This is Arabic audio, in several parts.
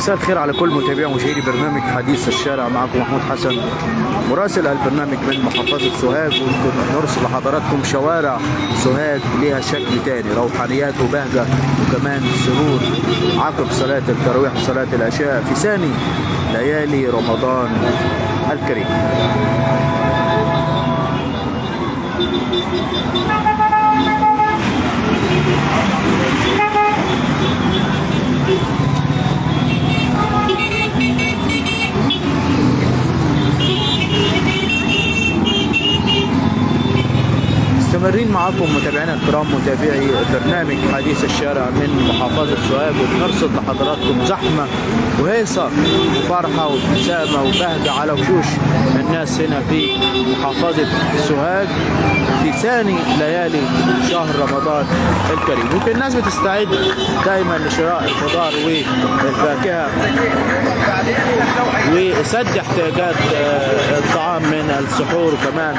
مساء الخير على كل متابعي ومشاهدي برنامج حديث الشارع. معكم محمود حسن مراسل البرنامج من محافظة سوهاج، ونرسل لحضراتكم شوارع سوهاج ليها شكل تاني، روحانيات وبهجة وكمان سرور عقب صلاة التراويح وصلاة العشاء في ثاني ليالي رمضان الكريم. مستمرين معكم متابعينا الكرام، متابعي برنامج حديث الشارع من محافظة سوهاج، وبنرصد لحضراتكم زحمة وهيصة وفرحة وابتسامة وبهجة على وشوش الناس هنا في محافظة سوهاج في ثاني ليالي شهر رمضان الكريم. يمكن الناس بتستعد دائما لشراء الخضار والفاكهة وسد احتياجات الطعام من السحور وكمان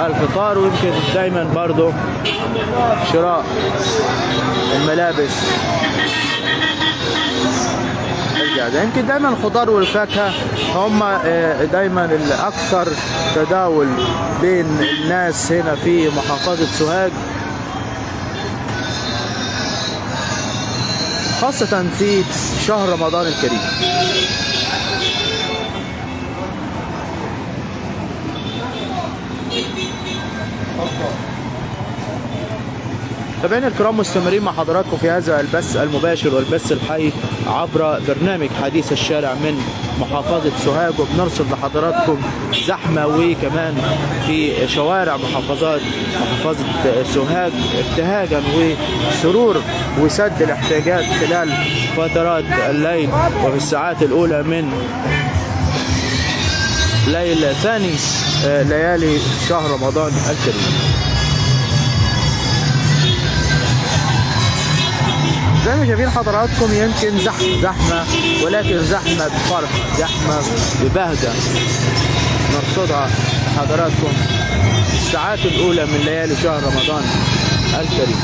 الفطار، ويمكن دايما برضو شراء الملابس الجاهزة. يمكن دايما الخضار والفاكهة هم دايما الأكثر تداول بين الناس هنا في محافظة سوهاج، خاصة في شهر رمضان الكريم. متابعينا الكرام، مستمرين مع حضراتكم في هذا البث المباشر والبث الحي عبر برنامج حديث الشارع من محافظة سوهاج، وبنرصد لحضراتكم زحمة وكمان في شوارع محافظة سوهاج ابتهاجا وسرور وسد الاحتياجات خلال فترات الليل وفي الساعات الأولى من ليل ثاني ليالي شهر رمضان الكريم. زي ما شايفين حضراتكم، يمكن زحمة ولكن زحمة بفرح، زحمة ببهجة نرصدها حضراتكم الساعات الأولى من ليالي شهر رمضان الكريم.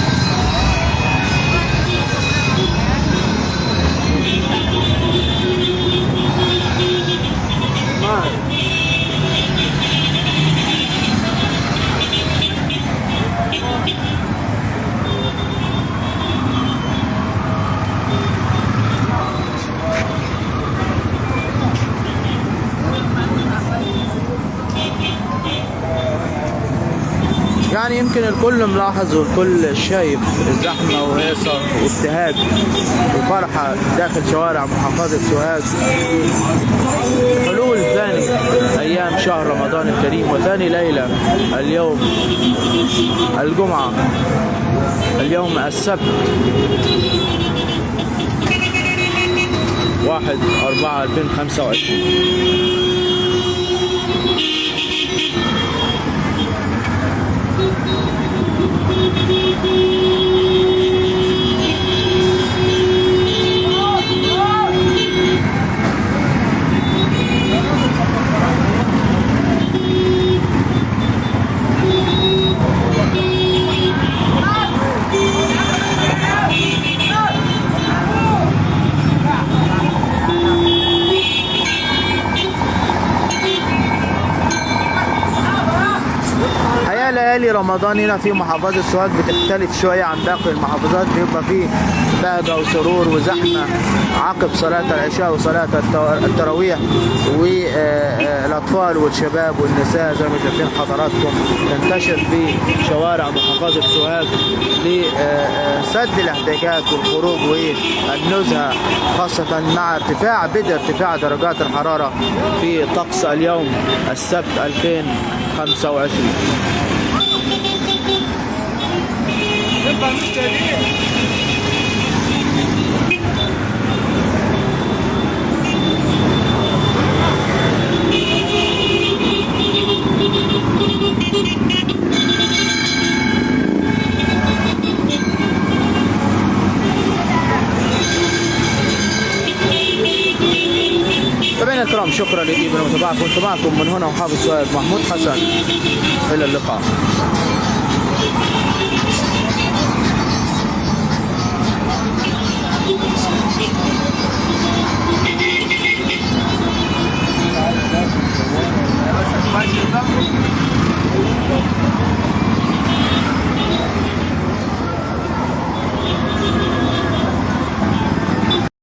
يعني يمكن الكل ملاحظ والكل شايف الزحمة وهيصة وابتهاج وفرحة داخل شوارع محافظة سوهاج حلول ثاني أيام شهر رمضان الكريم وثاني ليلة اليوم الجمعة، اليوم السبت 1/4/2025. ليالي رمضان هنا في محافظة سوهاج بتختلف شوية عن باقي المحافظات، بيبقى فيه بهجة وسرور وزحمة عقب صلاة العشاء وصلاة التراويح، والأطفال والشباب والنساء زي ما شايفين حضراتكم تنتشر في شوارع محافظة سوهاج لسد الاحتياجات والخروج والنزهة، خاصة مع ارتفاع درجات الحرارة في طقس اليوم السبت 2025. متابعينا الكرام، شكرا لكم لمتابعتكم. كنت معكم من هنا محافظ سوهاج محمود حسن، الى اللقاء.